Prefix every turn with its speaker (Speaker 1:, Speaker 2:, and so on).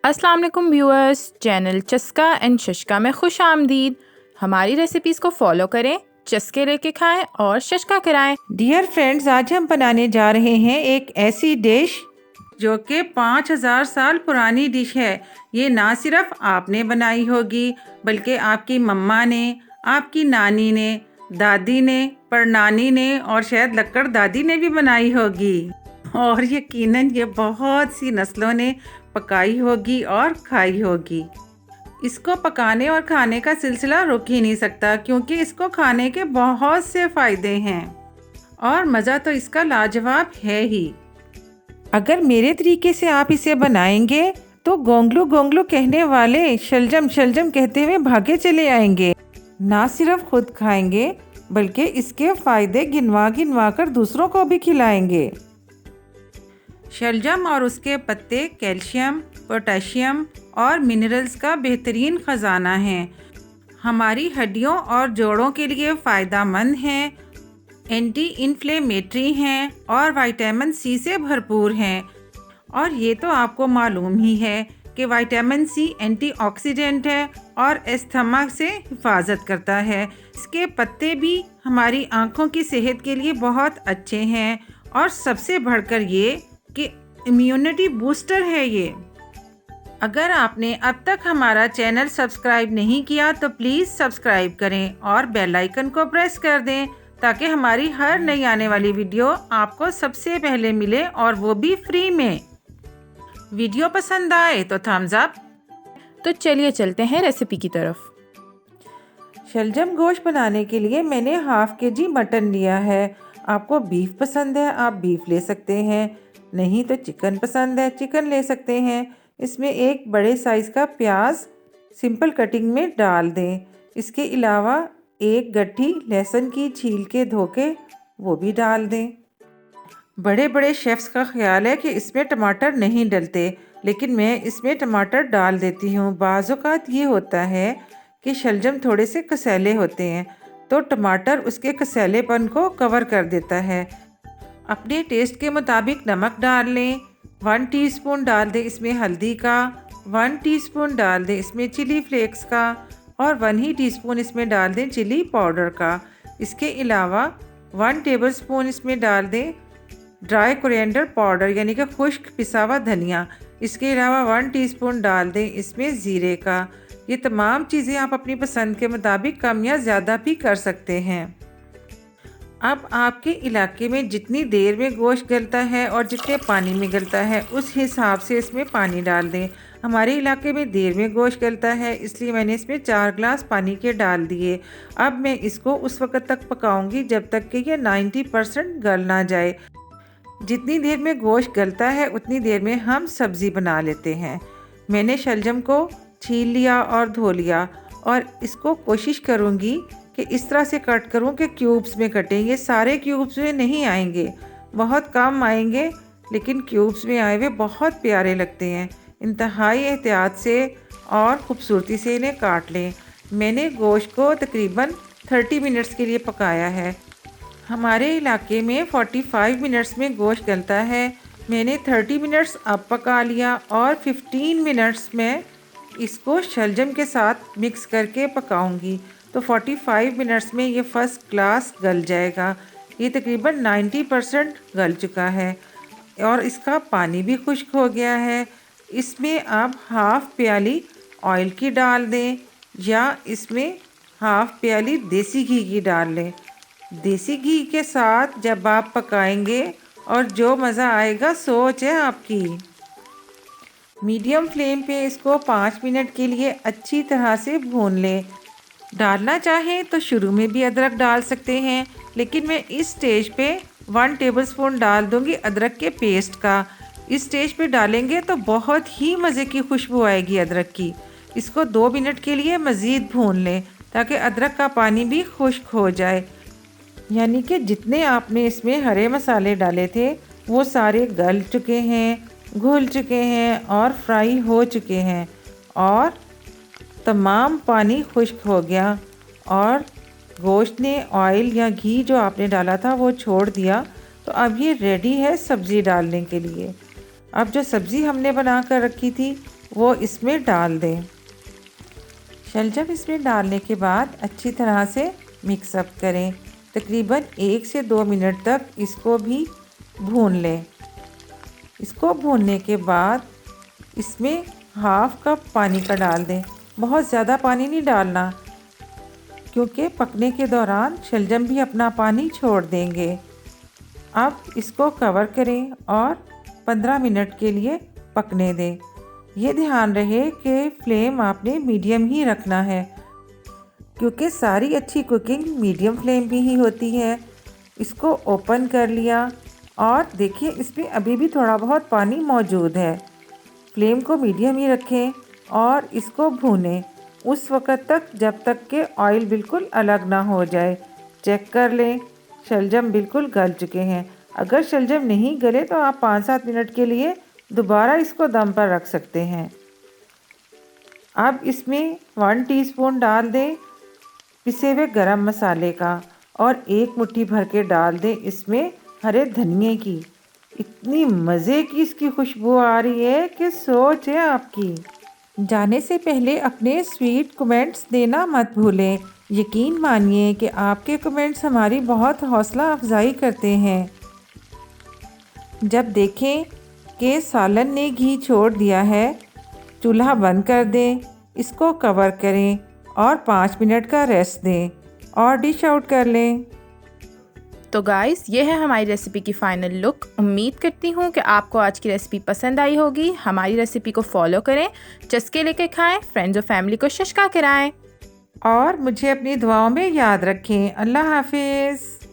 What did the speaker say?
Speaker 1: अस्सलाम वालेकुम viewers, channel चस्का एंड शशका में खुश आमदीद। हमारी रेसिपीज़ को फॉलो करें, चस्के लेके खाएं और शशका कराएं।
Speaker 2: डियर फ्रेंड्स, आज हम बनाने जा रहे हैं एक ऐसी डिश जो कि 5000 साल पुरानी डिश है। ये ना सिर्फ आपने बनाई होगी बल्कि आपकी मम्मा ने, आपकी नानी ने, दादी ने, परनानी ने और शायद लक्कड़ दादी ने भी बनाई होगी। और यकीनन ये बहुत सी नस्लों ने पकाई होगी और खाई होगी। इसको पकाने और खाने का सिलसिला रुक ही नहीं सकता क्योंकि इसको खाने के बहुत से फ़ायदे हैं और मज़ा तो इसका लाजवाब है ही। अगर मेरे तरीके से आप इसे बनाएंगे तो गोंगलू गोंगलू कहने वाले शलजम शलजम कहते हुए भागे चले आएंगे। ना सिर्फ खुद खाएंगे बल्कि इसके फ़ायदे गिनवा गिनवा कर दूसरों को भी खिलाएंगे। शलजम और उसके पत्ते कैल्शियम, पोटेशियम और मिनरल्स का बेहतरीन ख़जाना है। हमारी हड्डियों और जोड़ों के लिए फ़ायदेमंद हैं, एंटी इन्फ्लेमेटरी हैं और विटामिन सी से भरपूर हैं। और ये तो आपको मालूम ही है कि विटामिन सी एंटीऑक्सीडेंट है और अस्थमा से हिफाजत करता है। इसके पत्ते भी हमारी आँखों की सेहत के लिए बहुत अच्छे हैं और सबसे बढ़कर ये कि इम्यूनिटी बूस्टर है ये। अगर आपने अब तक हमारा चैनल सब्सक्राइब नहीं किया तो प्लीज़ सब्सक्राइब करें और बेल आइकन को प्रेस कर दें ताकि हमारी हर नई आने वाली वीडियो आपको सबसे पहले मिले और वो भी फ्री में। वीडियो पसंद आए तो थम्स अप।
Speaker 1: तो चलिए चलते हैं रेसिपी की तरफ।
Speaker 2: शलजम गोश्त बनाने के लिए मैंने हाफ केजी मटन लिया है। आपको बीफ पसंद है आप बीफ ले सकते हैं, नहीं तो चिकन पसंद है चिकन ले सकते हैं। इसमें एक बड़े साइज़ का प्याज सिंपल कटिंग में डाल दें। इसके अलावा एक गट्ठी लहसुन की छील के धो के वो भी डाल दें। बड़े बड़े शेफ्स का ख्याल है कि इसमें टमाटर नहीं डलते, लेकिन मैं इसमें टमाटर डाल देती हूँ। बाज़ औक़ात ये होता है कि शलजम थोड़े से कसैले होते हैं तो टमाटर उसके कसैलेपन को कवर कर देता है। अपने टेस्ट के मुताबिक नमक डाल लें। 1 टीस्पून डाल दें इसमें हल्दी का, 1 टीस्पून डाल दें इसमें चिली फ्लेक्स का और 1 ही टीस्पून इसमें डाल दें चिली पाउडर का। इसके अलावा 1 टेबलस्पून इसमें डाल दें ड्राई कोरिएंडर पाउडर यानी कि खुश्क पिसा हुआ धनिया। इसके अलावा 1 टीस्पून डाल दें इसमें ज़ीरे का। ये तमाम चीज़ें आप अपनी पसंद के मुताबिक कम या ज़्यादा भी कर सकते हैं। अब आपके इलाके में जितनी देर में गोश्त गलता है और जितने पानी में गलता है उस हिसाब से इसमें पानी डाल दें। हमारे इलाके में देर में गोश्त गलता है इसलिए मैंने इसमें 4 ग्लास पानी के डाल दिए। अब मैं इसको उस वक़्त तक पकाऊंगी जब तक कि ये 90% गल ना जाए। जितनी देर में गोश्त गलता है उतनी देर में हम सब्ज़ी बना लेते हैं। मैंने शलजम को छील लिया और धो लिया और इसको कोशिश करूँगी कि इस तरह से कट करूं कि क्यूब्स में कटें। ये सारे क्यूब्स में नहीं आएंगे, बहुत कम आएंगे, लेकिन क्यूब्स में आए हुए बहुत प्यारे लगते हैं। इंतहाई एहतियात से और ख़ूबसूरती से इन्हें काट लें। मैंने गोश्त को तकरीबन 30 मिनट्स के लिए पकाया है। हमारे इलाके में 45 मिनट्स में गोश्त गलता है। मैंने 30 मिनट्स अब पका लिया और 15 मिनट्स में इसको शलजम के साथ मिक्स करके पकाऊंगी तो 45 मिनट्स में ये फ़र्स्ट क्लास गल जाएगा। ये तकरीबन 90% गल चुका है और इसका पानी भी खुश्क हो गया है। इसमें आप हाफ़ प्याली ऑयल की डाल दें या इसमें हाफ़ प्याली देसी घी की डाल लें। देसी घी के साथ जब आप पकाएंगे और जो मज़ा आएगा सोच है आपकी। मीडियम फ्लेम पे इसको 5 मिनट के लिए अच्छी तरह से भून लें। डालना चाहें तो शुरू में भी अदरक डाल सकते हैं, लेकिन मैं इस स्टेज पे 1 टेबलस्पून डाल दूंगी अदरक के पेस्ट का। इस स्टेज पे डालेंगे तो बहुत ही मज़े की खुशबू आएगी अदरक की। इसको 2 मिनट के लिए मज़ीद भून लें ताकि अदरक का पानी भी खुश्क हो जाए। यानी कि जितने आपने इसमें हरे मसाले डाले थे वो सारे गल चुके हैं, घुल चुके हैं और फ्राई हो चुके हैं और तमाम पानी खुश्क हो गया और गोश्त ने ऑयल या घी जो आपने डाला था वो छोड़ दिया। तो अब ये रेडी है सब्ज़ी डालने के लिए। अब जो सब्ज़ी हमने बना कर रखी थी वो इसमें डाल दें। शलजम इसमें डालने के बाद अच्छी तरह से मिक्सअप करें। तकरीबन 1 से 2 मिनट तक इसको भी भून लें। इसको भूनने के बाद इसमें हाफ कप पानी का डाल दें। बहुत ज़्यादा पानी नहीं डालना, क्योंकि पकने के दौरान शलजम भी अपना पानी छोड़ देंगे। अब इसको कवर करें और 15 मिनट के लिए पकने दें। ये ध्यान रहे कि फ्लेम आपने मीडियम ही रखना है, क्योंकि सारी अच्छी कुकिंग मीडियम फ्लेम पे ही होती है। इसको ओपन कर लिया और देखिए इसमें अभी भी थोड़ा बहुत पानी मौजूद है। फ्लेम को मीडियम ही रखें और इसको भूनें उस वक़्त तक जब तक कि ऑयल बिल्कुल अलग ना हो जाए। चेक कर लें, शलजम बिल्कुल गल चुके हैं। अगर शलजम नहीं गले तो आप 5-7 मिनट के लिए दोबारा इसको दम पर रख सकते हैं। अब इसमें 1 टीस्पून डाल दें पिसे हुए गरम मसाले का और 1 मुट्ठी भर के डाल दें इसमें हरे धनिए की। इतनी मज़े की इसकी खुशबू आ रही है कि सोच है आपकी। जाने से पहले अपने स्वीट कमेंट्स देना मत भूलें। यकीन मानिए कि आपके कमेंट्स हमारी बहुत हौसला अफजाई करते हैं। जब देखें कि सालन ने घी छोड़ दिया है, चूल्हा बंद कर दें, इसको कवर करें और 5 मिनट का रेस्ट दें और डिश आउट कर लें।
Speaker 1: तो गाइस, ये है हमारी रेसिपी की फ़ाइनल लुक। उम्मीद करती हूँ कि आपको आज की रेसिपी पसंद आई होगी। हमारी रेसिपी को फॉलो करें, चस्के लेके खाएं, फ्रेंड्स और फैमिली को शशका कराएं।
Speaker 2: और मुझे अपनी दुआओं में याद रखें। अल्लाह हाफिज़।